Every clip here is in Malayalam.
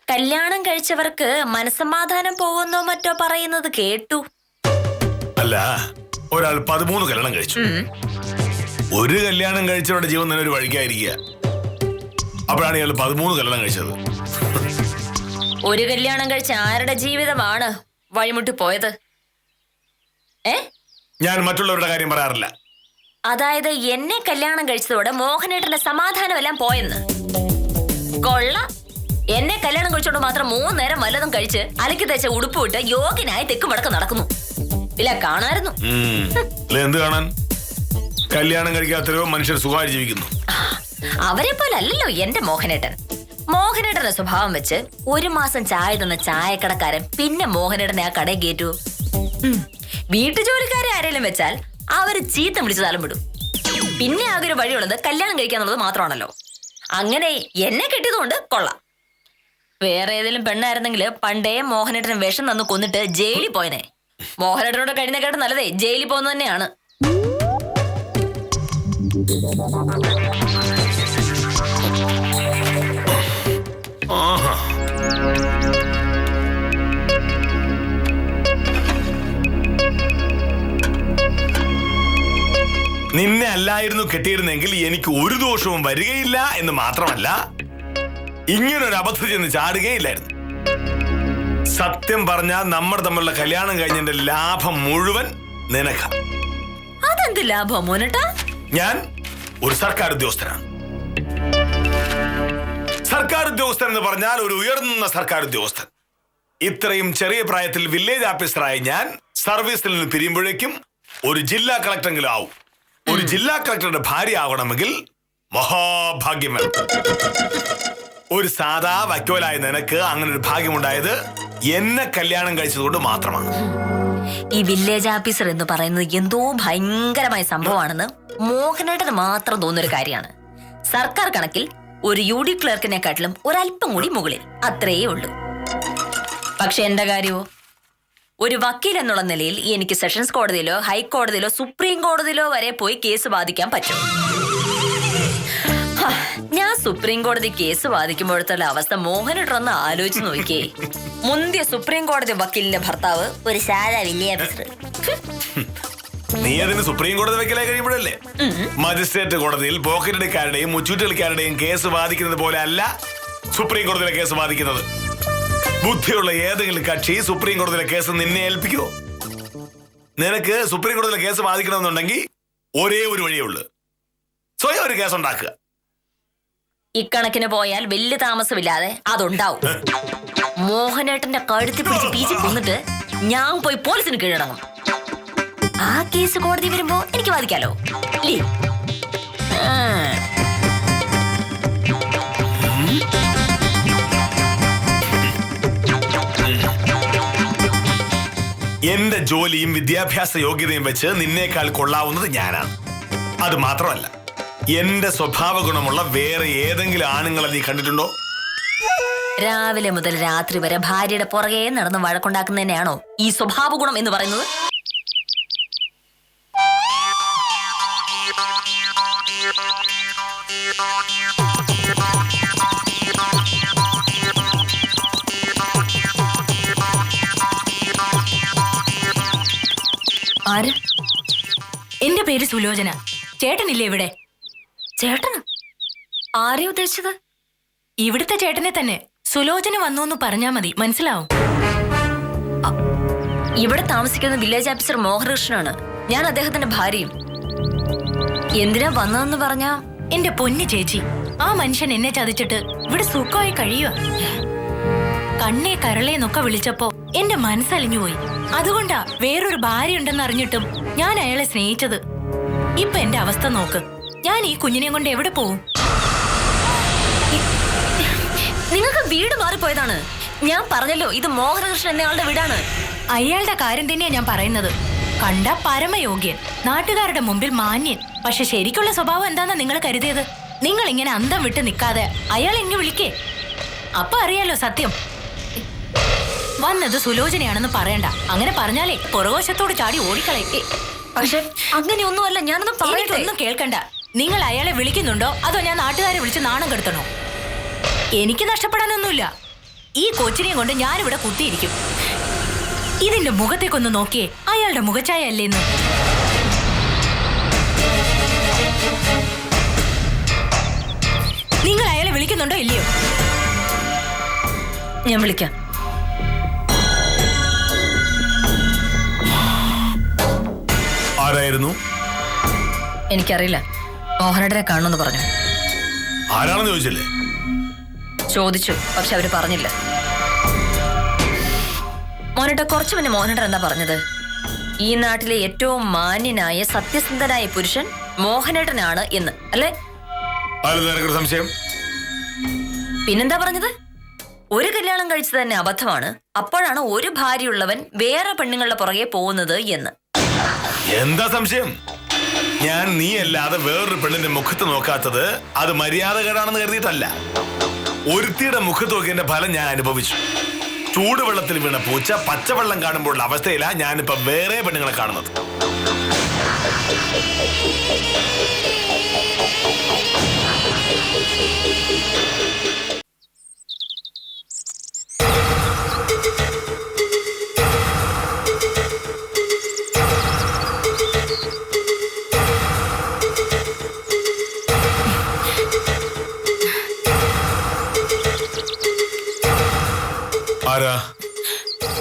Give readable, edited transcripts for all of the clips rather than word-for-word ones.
കല്യാണം കഴിച്ചവർക്ക് മനസ്സമാധാനം പോകുന്നോ മറ്റോ പറയുന്നത് കേട്ടു. അല്ല, ഒരാൾ 13 കല്യാണം കഴിച്ചു. ഒരു കല്യാണം കഴിച്ചവരുടെ ജീവൻ തന്നെ ഒരു വഴിക്കായിരിക്കുക. അപ്പോഴാണ് ഇയാൾ 13 കല്യാണം കഴിച്ചത്. ഒരു കല്യാണം കഴിച്ച ആരുടെ ജീവിതമാണ് വഴിമുട്ടി പോയത്? ഞാൻ മറ്റുള്ളവരുടെ കാര്യം പറയാറില്ല. അതായത് എന്നെ കല്യാണം കഴിച്ചതോടെ മോഹനേട്ടന്റെ സമാധാനമെല്ലാം പോയെന്ന്. കൊള്ള, എന്നെ കല്യാണം കഴിച്ചോണ്ട് മാത്രം 3 നേരം വല്ലതും കഴിച്ച് അലക്കി തേച്ച ഉടുപ്പ് വിട്ട് യോഗ്യനായി തെക്കും വടക്കം നടക്കുന്നു. ഇല്ല, കാണായിരുന്നു. എന്ത് കാണാൻ? കല്യാണം കഴിക്കാത്തവരോ മനുഷ്യർ സുഖമായി ജീവിക്കുന്നു. അവരെ പോലെ അല്ലല്ലോ എന്റെ മോഹനേട്ടൻ. മോഹനേട്ടന്റെ സ്വഭാവം വെച്ച് 1 മാസം ചായ തന്ന ചായക്കടക്കാരൻ പിന്നെ മോഹനേട്ടനെ ആ കടയിൽ കയറ്റൂ? വീട്ടുജോലിക്കാരെ ആരെങ്കിലും വെച്ചാൽ അവര് ചീത്ത വിളിച്ച് തലം വിടും. പിന്നെ ആകെ ഒരു വഴിയുള്ളത് കല്യാണം കഴിക്കാന്നുള്ളത് മാത്രമാണല്ലോ. അങ്ങനെ എന്നെ കെട്ടിയതുകൊണ്ട് കൊള്ളാം. വേറെ ഏതെങ്കിലും പെണ്ണായിരുന്നെങ്കിൽ പണ്ടേ മോഹനേട്ടന് വിഷം തന്നു കൊന്നിട്ട് ജയിലിൽ പോയനെ. മോഹനേട്ടനോട് കഴിഞ്ഞേക്കാട്ട് നല്ലതേ ജയിലിൽ പോകുന്നത് തന്നെയാണ്. നിന്നെ അല്ലായിരുന്നു കെട്ടിയിരുന്നെങ്കിൽ എനിക്ക് ഒരു ദോഷവും വരികയില്ല എന്ന് മാത്രമല്ല, ഇങ്ങനൊരു അബദ്ധം ചെന്ന് ചാടുകയില്ലായിരുന്നു. സത്യം പറഞ്ഞാൽ നമ്മൾ തമ്മിലുള്ള കല്യാണം കഴിഞ്ഞതിന്റെ ലാഭം മുഴുവൻ നിനക്ക. അതെന്ത് ലാഭം മോനേട്ടാ? ഞാൻ ഒരു സർക്കാർ ഉദ്യോഗസ്ഥനാണ്. സർക്കാർ ഉദ്യോഗസ്ഥൻ എന്ന് പറഞ്ഞാൽ ഒരു ഉയർന്ന സർക്കാർ ഉദ്യോഗസ്ഥൻ. ഇത്രയും ചെറിയ പ്രായത്തിൽ വില്ലേജ് ഓഫീസറായി ഞാൻ സർവീസിൽ നിന്ന് പിരിയുമ്പോഴേക്കും ഒരു ജില്ലാ കളക്ടറെങ്കിലും ആവും. ഒരു ജില്ലാ കളക്ടറുടെ ഭാര്യ ആവണമെങ്കിൽ മഹാഭാഗ്യം വേണം. ഒരു സാധാ വക്കോലായ നിനക്ക് അങ്ങനെ ഒരു ഭാഗ്യമുണ്ടായത് എന്നെ കല്യാണം കഴിച്ചതുകൊണ്ട് മാത്രമാണ്. ഈ വില്ലേജ് ഓഫീസർ എന്ന് പറയുന്നത് എന്തോ ഭയങ്കരമായ സംഭവമാണെന്ന് മോഹനേട്ടന് മാത്രം തോന്നുന്നൊരു കാര്യമാണ്. സർക്കാർ കണക്കിൽ ഒരു UD ക്ലർക്കിനെക്കാട്ടിലും ഒരല്പം കൂടി മുകളിൽ, അത്രയേ ഉള്ളൂ. പക്ഷെ എന്റെ കാര്യമോ, ഒരു വക്കീൽ എന്നുള്ള നിലയിൽ എനിക്ക് സെഷൻസ് കോടതിയിലോ ഹൈക്കോടതിയിലോ സുപ്രീം കോടതിയിലോ വരെ പോയി കേസ് വാദിക്കാൻ പറ്റും. ഞാൻ സുപ്രീം കോടതി കേസ് വാദിക്കുമ്പോഴത്തുള്ള അവസ്ഥ മോഹനേട്ടൊന്ന് ആലോചിച്ച് നോക്കിയേ. മുന്തിയ സുപ്രീം കോടതി വക്കീലിന്റെ ഭർത്താവ് ഒരു സാധാ വില്ലേജ് ഓഫീസർ. നീ അതിന് സുപ്രീം കോടതി വക്കീലായി കഴിയുമ്പോഴല്ലേ മജിസ്ട്രേറ്റ് കോടതിയിൽ പോക്കറ്റടിക്കാരുടെയും മുച്ചൂറ്റലിക്കാരുടെയും കേസ് വാദിക്കുന്നത് പോലെ അല്ല സുപ്രീം കോടതിയിലെ കേസ് വാദിക്കുന്നത്. ബുദ്ധിയുള്ള ഏതെങ്കിലും കക്ഷി സുപ്രീം കോടതിയിലെ കേസ് നിന്നെ ഏൽപ്പിക്കുമോ? നിനക്ക് സുപ്രീം കോടതിയിലെ കേസ് വാദിക്കണമെന്നുണ്ടെങ്കിൽ ഒരേ ഒരു വഴിയേ ഉള്ളൂ, സ്വയം ഒരു കേസ് ഉണ്ടാക്കുക. ഇക്കണക്കിന് പോയാൽ വലിയ താമസമില്ലാതെ അതുണ്ടാവും. മോഹനേട്ടന്റെ കഴുത്തി പിടിച്ച് പീച്ചി കൊന്നിട്ട് ഞാൻ പോയി പോലീസിന് കീഴടങ്ങും. ആ കേസ് കോടതി വരുമ്പോ എനിക്ക് വാദിക്കാലോ. എന്റെ ജോലിയും വിദ്യാഭ്യാസ യോഗ്യതയും വെച്ച് നിന്നേക്കാൾ കൊള്ളാവുന്നത് ഞാനാണ്. അത് മാത്രമല്ല, എന്റെ സ്വഭാവ ഗുണമുള്ള വേറെ ഏതെങ്കിലും ആണുങ്ങളെ നീ കണ്ടിട്ടുണ്ടോ? രാവിലെ മുതൽ രാത്രി വരെ ഭാര്യയുടെ പുറകെ നടന്ന് വഴക്കുണ്ടാക്കുന്നതിനെയാണോ ഈ സ്വഭാവ ഗുണം എന്ന് പറയുന്നത്? ആര്? എന്റെ പേര് സുലോചന. ചേട്ടനില്ലേ ഇവിടെ? ചേട്ടന്? ആരെ ഉദ്ദേശിച്ചത്? ഇവിടുത്തെ ചേട്ടനെ തന്നെ. സുലോചന വന്നു എന്ന് പറഞ്ഞാ മതി, മനസ്സിലാവും. ഇവിടെ താമസിക്കുന്ന വില്ലേജ് ഓഫീസർ മോഹനകൃഷ്ണനാണ്. ഞാൻ അദ്ദേഹത്തിന്റെ ഭാര്യയും. എന്തിനാ വന്നതെന്ന് പറഞ്ഞാ? എന്റെ പൊന്നു ചേച്ചി, ആ മനുഷ്യൻ എന്നെ ചതിച്ചിട്ട് ഇവിടെ സുഖമായി കഴിയുക. കണ്ണേ കരളേന്നൊക്കെ വിളിച്ചപ്പോ എന്റെ മനസ്സലിഞ്ഞുപോയി. അതുകൊണ്ടാ വേറൊരു ഭാര്യ ഉണ്ടെന്ന് അറിഞ്ഞിട്ടും ഞാൻ അയാളെ സ്നേഹിച്ചത്. ഇപ്പൊ എന്റെ അവസ്ഥ നോക്ക്. ഞാൻ ഈ കുഞ്ഞിനെ കൊണ്ട് എവിടെ പോവും? നിങ്ങൾക്ക് വീട് മാറിപ്പോയതാണ്. ഞാൻ പറഞ്ഞല്ലോ, ഇത് മോഹനകൃഷ്ണൻ എന്നയാളുടെ വീടാണ്. അയാളുടെ കാര്യം തന്നെയാ ഞാൻ പറയുന്നത്. കണ്ട പരമയോഗ്യൻ, നാട്ടുകാരുടെ മുമ്പിൽ മാന്യൻ. പക്ഷെ ശരിക്കുള്ള സ്വഭാവം എന്താന്നാ നിങ്ങൾ കരുതിയത്? നിങ്ങൾ ഇങ്ങനെ അന്തം വിട്ട് നിൽക്കാതെ അയാൾ എന്നെ വിളിക്കേ, അപ്പൊ അറിയാലോ സത്യം. വന്നത് സുലോചനയാണെന്ന് പറയണ്ട. അങ്ങനെ പറഞ്ഞാലേ പുറകോശത്തോട് ചാടി ഓടിക്കളേ. പക്ഷെ അങ്ങനെയൊന്നുമല്ല. ഞാനൊന്നും എനിക്കൊന്നും കേൾക്കണ്ട. നിങ്ങൾ അയാളെ വിളിക്കുന്നുണ്ടോ അതോ ഞാൻ നാട്ടുകാരെ വിളിച്ച് നാണം കെടുത്തണോ? എനിക്ക് നഷ്ടപ്പെടാനൊന്നുമില്ല. ഈ കൊച്ചിനെയും കൊണ്ട് ഞാനിവിടെ കുത്തിയിരിക്കും. ഇതിന്റെ മുഖത്തേക്കൊന്ന് നോക്കിയേ, അയാളുടെ മുഖഛായ അല്ലേന്ന്. നിങ്ങൾ അയാളെ വിളിക്കുന്നുണ്ടോ ഇല്ലയോ? ഞാൻ വിളിക്കാം. ആരായിരുന്നു? എനിക്കറിയില്ല. മോഹനേട്ടനെ കാണണമെന്ന് പറഞ്ഞു. ആരാണെന്ന് ചോദിച്ചില്ലേ? ചോദിച്ചു, പക്ഷെ അവര് പറഞ്ഞില്ല. മോഹനേട്ട, കുറച്ചു മുന്നേ മോഹനേട്ടൻ എന്താ പറഞ്ഞത്? ഈ നാട്ടിലെ ഏറ്റവും മാന്യനായ സത്യസന്ധനായ പുരുഷൻ മോഹനേട്ടനാണ് എന്ന്, അല്ലേ? നിനക്കൊരു സംശയം? പിന്നെന്താ പറഞ്ഞത്? ഒരു കല്യാണം കഴിച്ചത് തന്നെ അബദ്ധമാണ്, അപ്പോഴാണ് ഒരു ഭാര്യയുള്ളവൻ വേറെ പെണ്ണുങ്ങളുടെ പുറകെ പോകുന്നത് എന്ന്. എന്താ സംശയം? ഞാൻ നീ അല്ലാതെ വേറൊരു പെണ്ണിന്റെ മുഖത്ത് നോക്കാത്തത് അത് മര്യാദകേടാണെന്ന് കരുതിയിട്ടല്ല. ഒരുത്തിയുടെ മുഖത്ത് നോക്കിയതിന്റെ ഫലം ഞാൻ അനുഭവിച്ചു. ചൂടുവെള്ളത്തിൽ വീണ പൂച്ച പച്ചവെള്ളം കാണുമ്പോഴുള്ള അവസ്ഥയിലാ ഞാനിപ്പോ വേറെ പെണ്ണുങ്ങളെ കാണുന്നത്.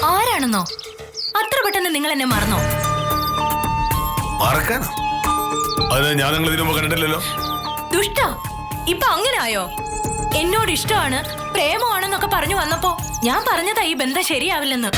ആരാണെന്നോ? അത്ര പെട്ടെന്ന് നിങ്ങൾ എന്നെ മറന്നോ? മറക്കാനോ? അത് ഞാൻ നിങ്ങൾ ഇതിനു മുമ്പ് കണ്ടിട്ടില്ലല്ലോ. ദുഷ്ട, ഇപ്പൊ അങ്ങനെ ആയോ? എന്നോട് ഇഷ്ടമാണ്, പ്രേമമാണെന്നൊക്കെ പറഞ്ഞു വന്നപ്പോ ഞാൻ പറഞ്ഞതാ ഈ ബന്ധം ശരിയാവില്ലെന്ന്.